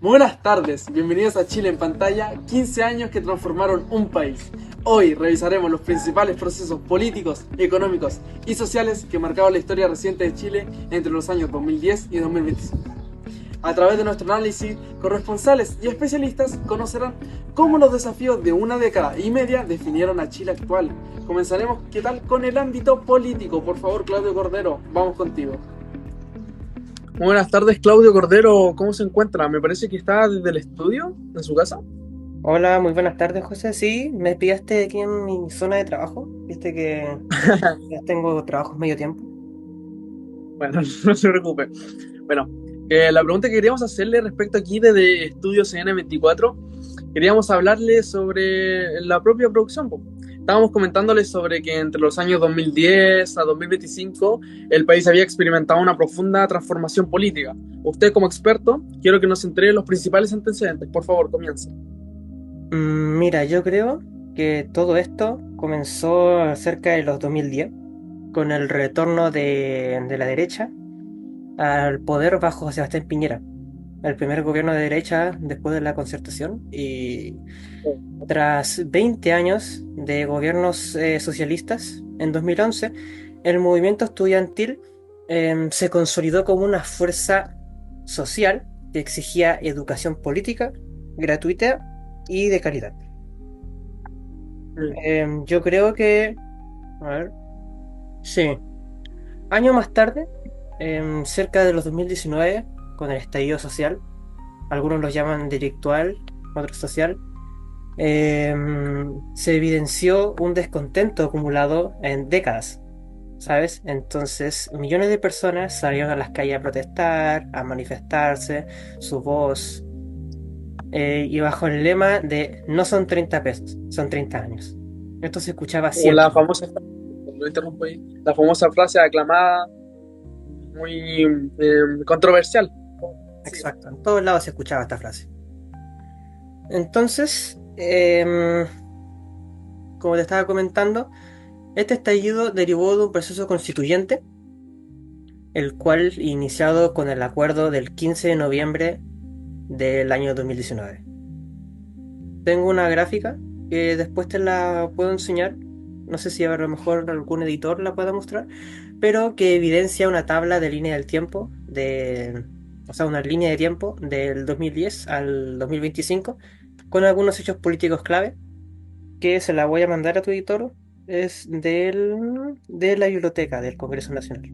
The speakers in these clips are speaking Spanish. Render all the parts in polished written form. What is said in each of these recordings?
Muy buenas tardes, bienvenidos a Chile en Pantalla, 15 años que transformaron un país. Hoy revisaremos los principales procesos políticos, económicos y sociales que marcaron la historia reciente de Chile entre los años 2010 y 2025. A través de nuestro análisis, corresponsales y especialistas conocerán cómo los desafíos de una década y media definieron a Chile actual. Comenzaremos, ¿qué tal?, con el ámbito político. Por favor, Claudio Cordero, vamos contigo. Muy buenas tardes, Claudio Cordero, ¿cómo se encuentra? Me parece que está desde el estudio, en su casa. Hola, muy buenas tardes, José. Sí, me pillaste aquí en mi zona de trabajo. Viste que ya tengo trabajos medio tiempo. Bueno, no se preocupe. Bueno, la pregunta que queríamos hacerle respecto aquí desde Estudio CN24, queríamos hablarle sobre la propia producción, po. Estábamos comentándole sobre que entre los años 2010 a 2025 el país había experimentado una profunda transformación política. Usted como experto, quiero que nos entregue los principales antecedentes. Por favor, comience. Mira, yo creo que todo esto comenzó cerca de los 2010, con el retorno de la derecha al poder bajo Sebastián Piñera, el primer gobierno de derecha después de la Concertación. Y tras 20 años de gobiernos socialistas, en 2011, el movimiento estudiantil se consolidó como una fuerza social que exigía educación política, gratuita y de calidad. Yo creo que, a ver, sí, años más tarde, cerca de los 2019, con el estallido social, algunos lo llaman delictual, otros social, se evidenció un descontento acumulado en décadas, ¿sabes? Entonces, millones de personas salieron a las calles a protestar, a manifestarse, su voz, y bajo el lema de no son 30 pesos, son 30 años. Esto se escuchaba O la siempre. famosa, lo interrumpo ahí, la famosa frase aclamada, muy controversial. Sí. Exacto, en todos lados se escuchaba esta frase. Entonces, como te estaba comentando, este estallido derivó de un proceso constituyente, el cual iniciado con el acuerdo del 15 de noviembre del año 2019. Tengo una gráfica que después te la puedo enseñar. No sé si a lo mejor algún editor la pueda mostrar, pero que evidencia una tabla de línea del tiempo, o sea, una línea de tiempo del 2010 al 2025, con algunos hechos políticos clave, que se la voy a mandar a tu editor. Es de la biblioteca del Congreso Nacional.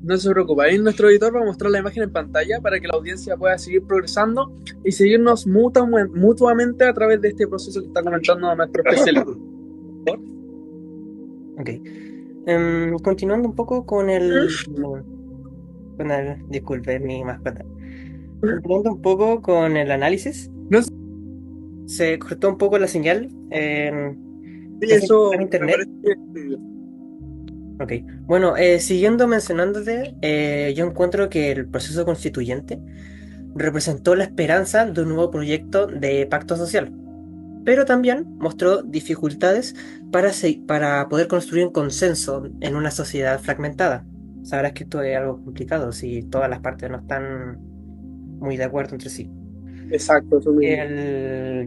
No se preocupe, ahí nuestro editor va a mostrar la imagen en pantalla para que la audiencia pueda seguir progresando y seguirnos mutuamente a través de este proceso que está comentando nuestro especialista. Ok. Continuando un poco disculpe, mi mascota. Continuando un poco con el análisis, No sé se cortó un poco la señal. si No sé si está en eso me internet. parece que Ok. Bueno, siguiendo mencionándote, yo encuentro que el proceso constituyente representó la esperanza de un nuevo proyecto de pacto social, pero también mostró dificultades para poder construir un consenso en una sociedad fragmentada. Sabrás que esto es algo complicado si todas las partes no están muy de acuerdo entre sí. exacto, eso mismo.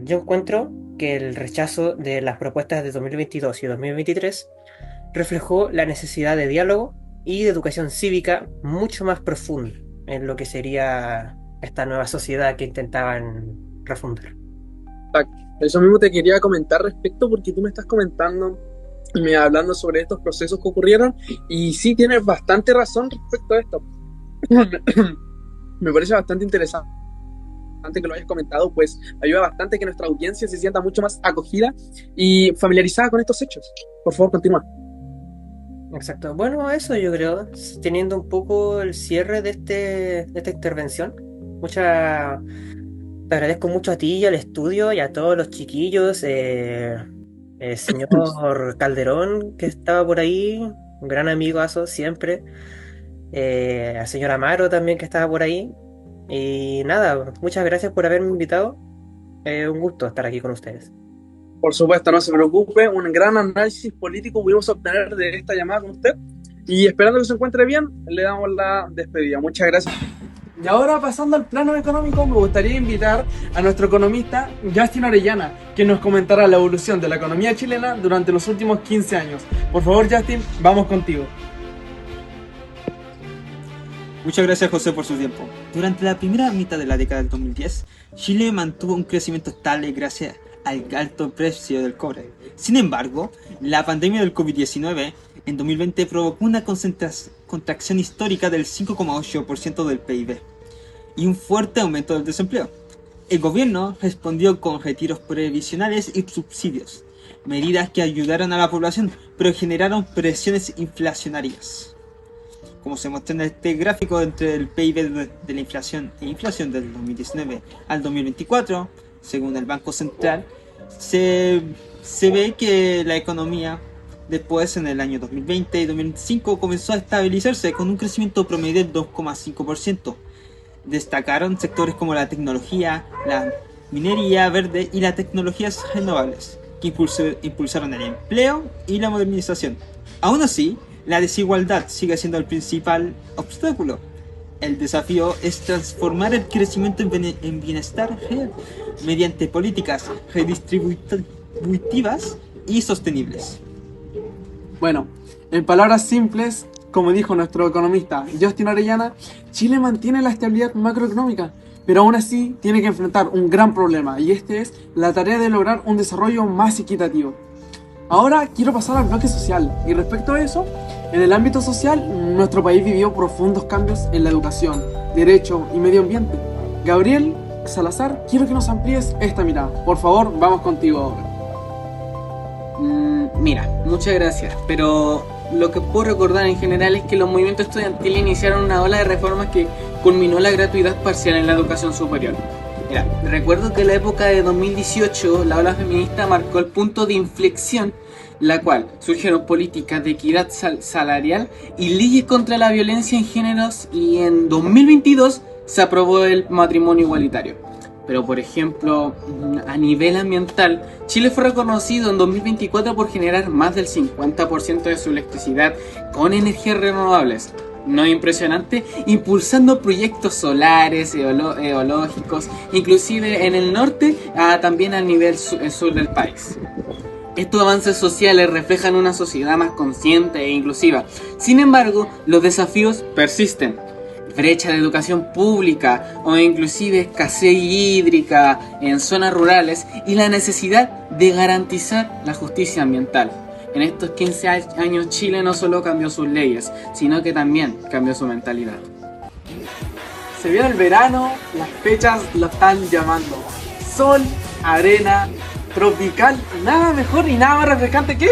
Yo encuentro que el rechazo de las propuestas de 2022 y 2023 reflejó la necesidad de diálogo y de educación cívica mucho más profunda en lo que sería esta nueva sociedad que intentaban refundar. Exacto. Eso mismo te quería comentar respecto porque tú me estás comentando y me hablando sobre estos procesos que ocurrieron y sí tienes bastante razón respecto a esto. Me parece bastante interesante que lo hayas comentado, pues ayuda bastante que nuestra audiencia se sienta mucho más acogida y familiarizada con estos hechos. Por favor, continúa. Exacto. Bueno, eso yo creo, teniendo un poco el cierre de esta intervención. Te agradezco mucho a ti y al estudio y a todos los chiquillos, el señor Calderón que estaba por ahí, un gran amigazo siempre, al señor Amaro también que estaba por ahí. Y nada, muchas gracias por haberme invitado. Un gusto estar aquí con ustedes. Por supuesto, no se preocupe, un gran análisis político pudimos obtener de esta llamada con usted y esperando que se encuentre bien, le damos la despedida. Muchas gracias. Y ahora pasando al plano económico, me gustaría invitar a nuestro economista Justin Orellana, que nos comentará la evolución de la economía chilena durante los últimos 15 años. Por favor, Justin, vamos contigo. Muchas gracias, José, por su tiempo. Durante la primera mitad de la década del 2010, Chile mantuvo un crecimiento estable gracias al alto precio del cobre. Sin embargo, la pandemia del COVID-19 en 2020 provocó una contracción histórica del 5,8% del PIB y un fuerte aumento del desempleo. El gobierno respondió con retiros previsionales y subsidios, medidas que ayudaron a la población, pero generaron presiones inflacionarias. Como se muestra en este gráfico, entre el PIB de la inflación e inflación del 2019 al 2024, según el Banco Central, se ve que la economía después, en el año 2020 y 2025, comenzó a estabilizarse con un crecimiento promedio del 2,5%. Destacaron sectores como la tecnología, la minería verde y las tecnologías renovables, que impulsaron el empleo y la modernización. Aún así, la desigualdad sigue siendo el principal obstáculo. El desafío es transformar el crecimiento en bienestar real mediante políticas redistributivas y sostenibles. Bueno, en palabras simples, como dijo nuestro economista Justin Orellana, Chile mantiene la estabilidad macroeconómica, pero aún así tiene que enfrentar un gran problema, y este es la tarea de lograr un desarrollo más equitativo. Ahora quiero pasar al bloque social, y respecto a eso, en el ámbito social, nuestro país vivió profundos cambios en la educación, derecho y medio ambiente. Gabriel Salazar, quiero que nos amplíes esta mirada. Por favor, vamos contigo ahora. Mira, muchas gracias, pero lo que puedo recordar en general es que los movimientos estudiantiles iniciaron una ola de reformas que culminó la gratuidad parcial en la educación superior. Mira, recuerdo que en la época de 2018 la ola feminista marcó el punto de inflexión, la cual surgieron políticas de equidad salarial y leyes contra la violencia en géneros, y en 2022 se aprobó el matrimonio igualitario. Pero por ejemplo, a nivel ambiental, Chile fue reconocido en 2024 por generar más del 50% de su electricidad con energías renovables. ¿No es impresionante? Impulsando proyectos solares, eológicos, inclusive en el norte, también al nivel sur del país. Estos avances sociales reflejan una sociedad más consciente e inclusiva. Sin embargo, los desafíos persisten. Brecha de educación pública o inclusive escasez hídrica en zonas rurales y la necesidad de garantizar la justicia ambiental. En estos 15 años Chile no solo cambió sus leyes, sino que también cambió su mentalidad. Se viene el verano, las fechas lo están llamando. Sol, arena, tropical, nada mejor y nada más refrescante que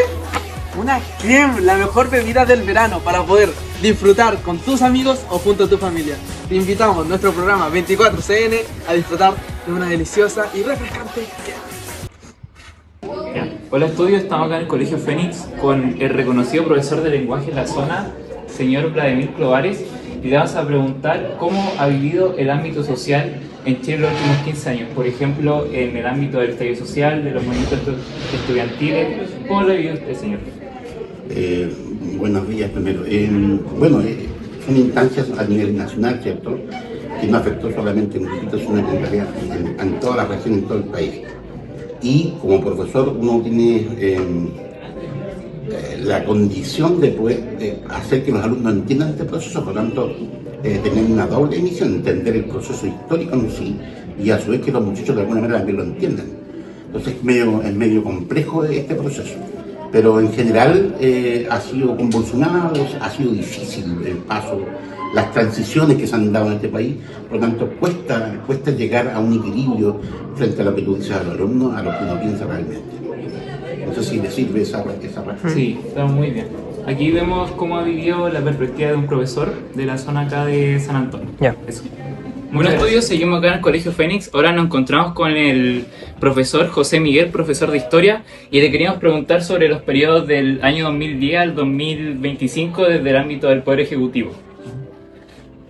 una crème, la mejor bebida del verano para poder disfrutar con tus amigos o junto a tu familia. Te invitamos a nuestro programa 24CN a disfrutar de una deliciosa y refrescante crème. Hola estudio, estamos acá en el Colegio Fénix con el reconocido profesor de lenguaje en la zona, señor Vladimir Clovares, y le vamos a preguntar cómo ha vivido el ámbito social en Chile los últimos 15 años, por ejemplo, en el ámbito del estallido social, de los movimientos estudiantiles. ¿Cómo lo ha vivido usted, señor? Buenos días primero. Son instancias a nivel nacional, ¿cierto? Que no afectó solamente en Quito, sino que en realidad en toda la región, en todo el país. Y como profesor uno tiene la condición de poder hacer que los alumnos entiendan este proceso, por lo tanto, tener una doble misión, entender el proceso histórico en sí y a su vez que los muchachos de alguna manera también lo entiendan. Entonces es medio complejo este proceso. Pero en general ha sido convulsionado, ha sido difícil el paso, las transiciones que se han dado en este país, por lo tanto cuesta llegar a un equilibrio frente a lo que tú dices a los alumnos, a lo que uno piensa realmente. No sé si le sirve esa respuesta. Sí, está muy bien. Aquí vemos cómo ha vivido la perspectiva de un profesor de la zona acá de San Antonio. Ya. Eso. Bueno, estudios, seguimos acá en el Colegio Fénix. Ahora nos encontramos con el profesor José Miguel, profesor de Historia, y le queríamos preguntar sobre los periodos del año 2010 al 2025 desde el ámbito del Poder Ejecutivo.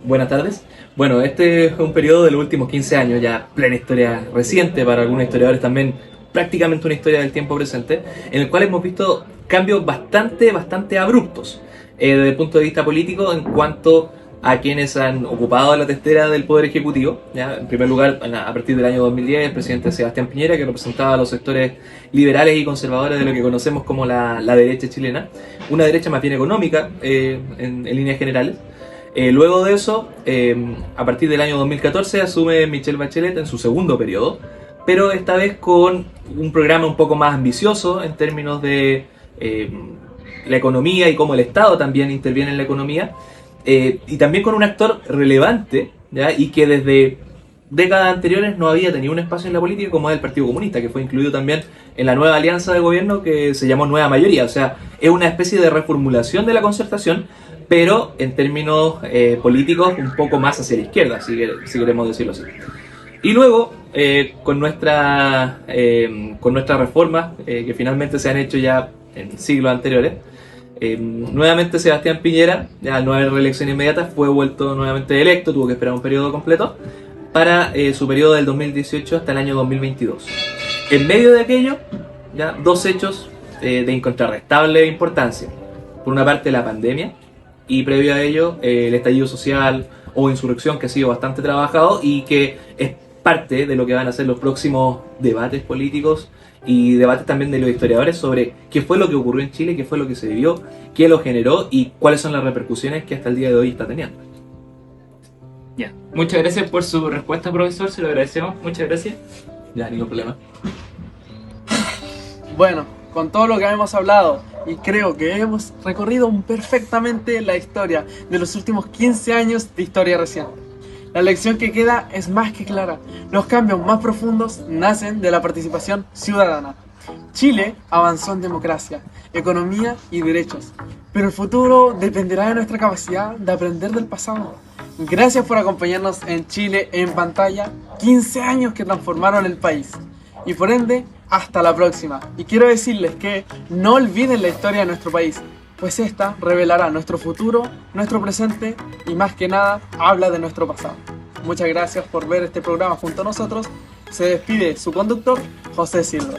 Buenas tardes. Bueno, este es un periodo de los últimos 15 años, ya plena historia reciente, para algunos historiadores también prácticamente una historia del tiempo presente, en el cual hemos visto cambios bastante abruptos desde el punto de vista político en cuanto a quienes han ocupado la testera del Poder Ejecutivo. ¿Ya? En primer lugar, a partir del año 2010, el presidente Sebastián Piñera, que representaba a los sectores liberales y conservadores de lo que conocemos como la derecha chilena, una derecha más bien económica en líneas generales. Luego de eso, a partir del año 2014, asume Michelle Bachelet en su segundo periodo, pero esta vez con un programa un poco más ambicioso en términos de la economía y cómo el Estado también interviene en la economía, y también con un actor relevante, ¿ya? Y que desde décadas anteriores no había tenido un espacio en la política, como es el Partido Comunista, que fue incluido también en la nueva alianza de gobierno que se llamó Nueva Mayoría. O sea, es una especie de reformulación de la concertación, pero en términos políticos un poco más hacia la izquierda, si queremos decirlo así. Y luego, con nuestras reformas, que finalmente se han hecho ya en siglos anteriores, nuevamente Sebastián Piñera, ya al no haber reelección inmediata, fue vuelto nuevamente electo, tuvo que esperar un periodo completo, para su periodo del 2018 hasta el año 2022. En medio de aquello, ya dos hechos de incontrarrestable importancia. Por una parte, la pandemia, y previo a ello, el estallido social o insurrección, que ha sido bastante trabajado y que es parte de lo que van a ser los próximos debates políticos y debates también de los historiadores sobre qué fue lo que ocurrió en Chile, qué fue lo que se vivió, qué lo generó y cuáles son las repercusiones que hasta el día de hoy está teniendo. Ya. Muchas gracias por su respuesta, profesor, se lo agradecemos. Muchas gracias. Ya, ningún problema. Bueno, con todo lo que hemos hablado, y creo que hemos recorrido perfectamente la historia de los últimos 15 años de historia reciente. La lección que queda es más que clara. Los cambios más profundos nacen de la participación ciudadana. Chile avanzó en democracia, economía y derechos, pero el futuro dependerá de nuestra capacidad de aprender del pasado. Gracias por acompañarnos en Chile en pantalla, 15 años que transformaron el país. Y por ende, hasta la próxima. Y quiero decirles que no olviden la historia de nuestro país, pues esta revelará nuestro futuro, nuestro presente y más que nada habla de nuestro pasado. Muchas gracias por ver este programa junto a nosotros. Se despide su conductor, José Silva.